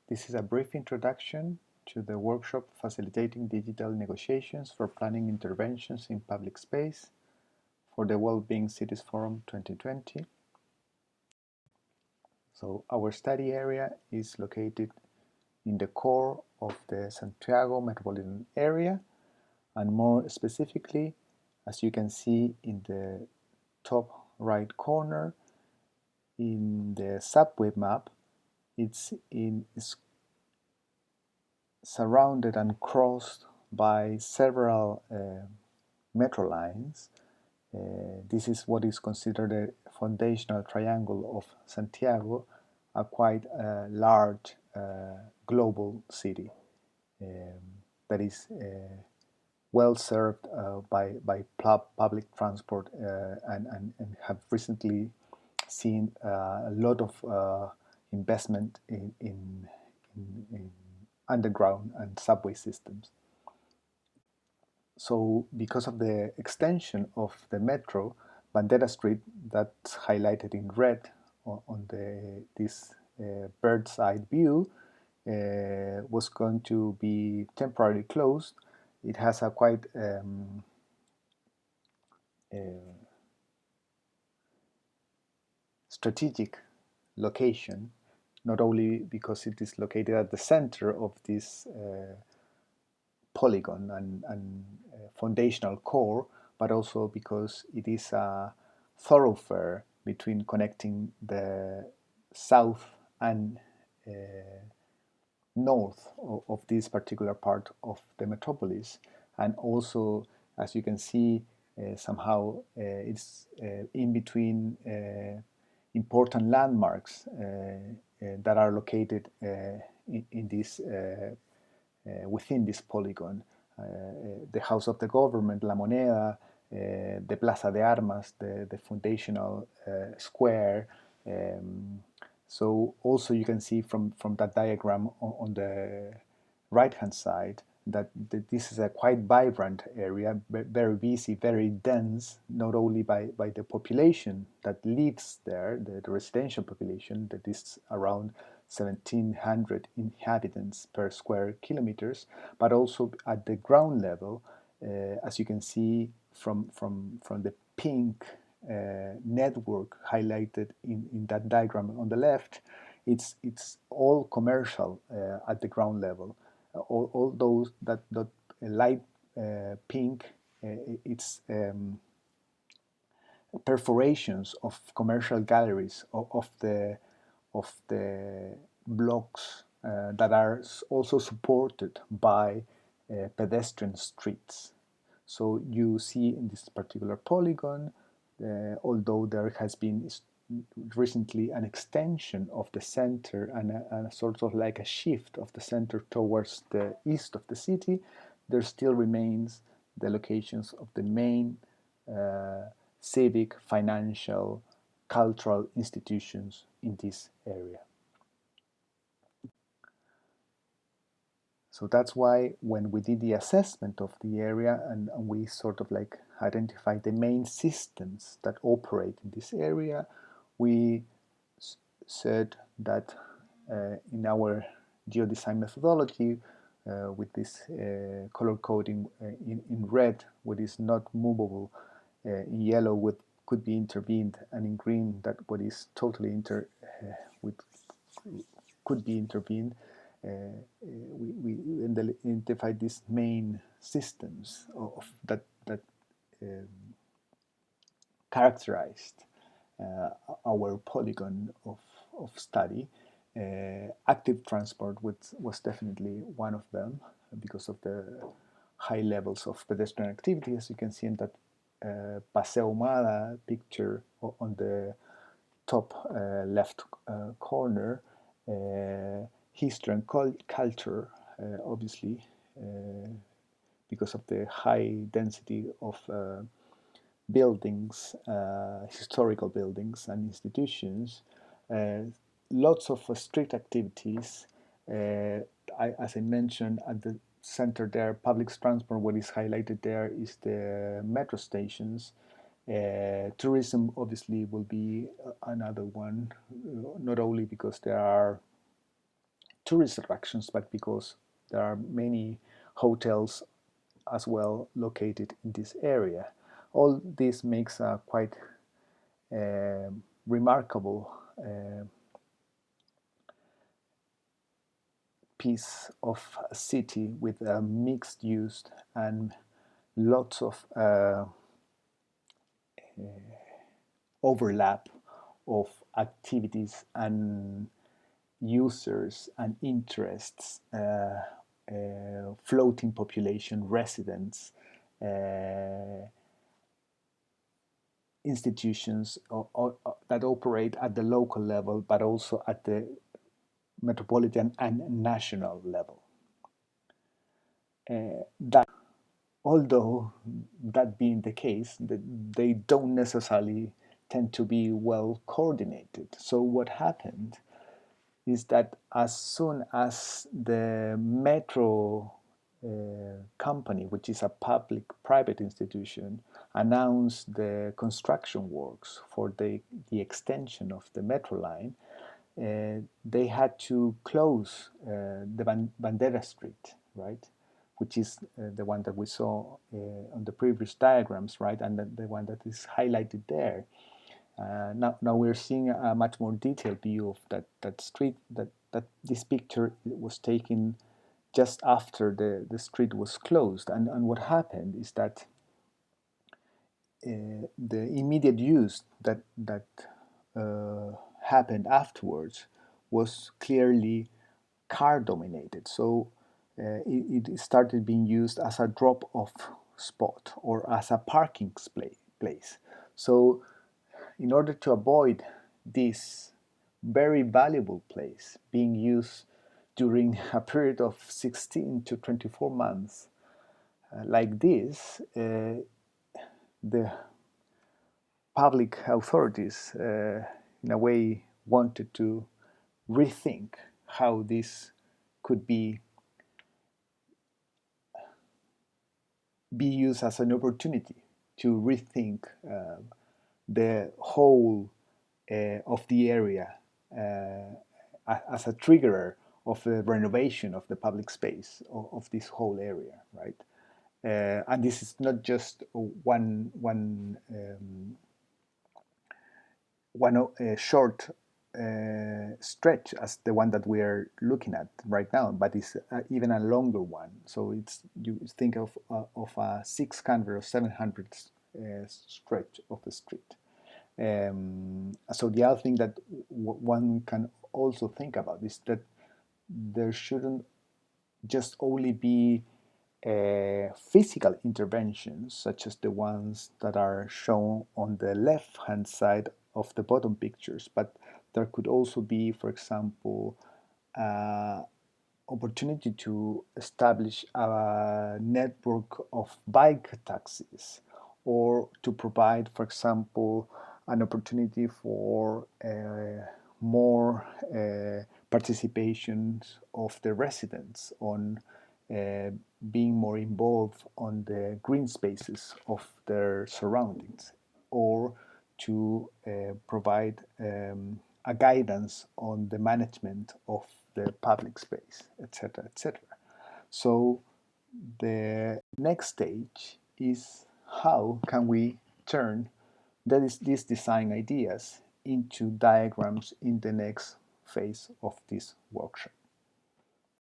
This is a brief introduction to the workshop Facilitating Digital Negotiations for Planning Interventions in Public Space for the Wellbeing Cities Forum 2020. So our study area is located in the core of the Santiago metropolitan area, and more specifically, as you can see in the top right corner in the subway map, it's surrounded and crossed by several metro lines. This is what is considered a foundational triangle of Santiago, a quite large global city that is well served by public transport and have recently seen a lot of investment in underground and subway systems. So because of the extension of the metro, Bandera Street, that's highlighted in red on this bird's eye view, was going to be temporarily closed. It has a quite strategic location, not only because it is located at the center of this polygon and foundational core, but also because it is a thoroughfare between connecting the south and north of this particular part of the metropolis. And also, as you can see, somehow it's in between important landmarks that are located in this within this polygon. The House of the Government, La Moneda, the Plaza de Armas, the foundational square. So also you can see from that diagram on the right-hand side that this is a quite vibrant area, very busy, very dense, not only by the population that lives there, the residential population that is around 1,700 inhabitants per square kilometers, but also at the ground level, as you can see from the pink network highlighted in that diagram on the left. It's all commercial at the ground level. All those that light pink, it's perforations of commercial galleries of the blocks that are also supported by pedestrian streets. So you see in this particular polygon, although there has been recently an extension of the center and a sort of like a shift of the center towards the east of the city, there still remains the locations of the main civic, financial, cultural institutions in this area. So that's why when we did the assessment of the area and we sort of like identified the main systems that operate in this area, we said that in our geodesign methodology, with this color coding in red, what is not movable, in yellow what could be intervened, and in green that what is totally could be intervened. We identified these main systems of that characterized our polygon of study. Active transport was definitely one of them because of the high levels of pedestrian activity, as you can see in that Paseo Humada picture on the top left corner. History and culture, obviously, because of the high density of buildings, historical buildings and institutions, lots of street activities. As I mentioned, at the center there, public transport, what is highlighted there is the metro stations. Tourism obviously will be another one, not only because there are tourist attractions, but because there are many hotels as well located in this area. All this makes a quite remarkable piece of a city with a mixed use and lots of overlap of activities and users and interests, floating population, residents, institutions that operate at the local level, but also at the metropolitan and national level. That, although that being the case, they don't necessarily tend to be well coordinated. So what happened is that as soon as the metro company, which is a public-private institution, announced the construction works for the extension of the metro line, they had to close the Bandera Street, right? Which is the one that we saw on the previous diagrams, right? And the one that is highlighted there. Now we're seeing a much more detailed view of that street. That this picture was taken just after the street was closed, and what happened is that the immediate use that happened afterwards was clearly car dominated. So it started being used as a drop off spot or as a parking place. So in order to avoid this very valuable place being used during a period of 16 to 24 months like this, the public authorities, in a way, wanted to rethink how this could be used as an opportunity to rethink the whole of the area as a triggerer of the renovation of the public space of this whole area, right? And this is not just one short stretch as the one that we are looking at right now, but it's even a longer one. So it's, you think of a 600 or 700 stretch of the street. So the other thing that one can also think about is that there shouldn't just only be physical interventions, such as the ones that are shown on the left-hand side of the bottom pictures, but there could also be, for example, opportunity to establish a network of bike taxis, or to provide, for example, an opportunity for more participation of the residents on being more involved on the green spaces of their surroundings, or to provide a guidance on the management of the public space, etc., etc. So the next stage is how can we turn these design ideas into diagrams in the next phase of this workshop.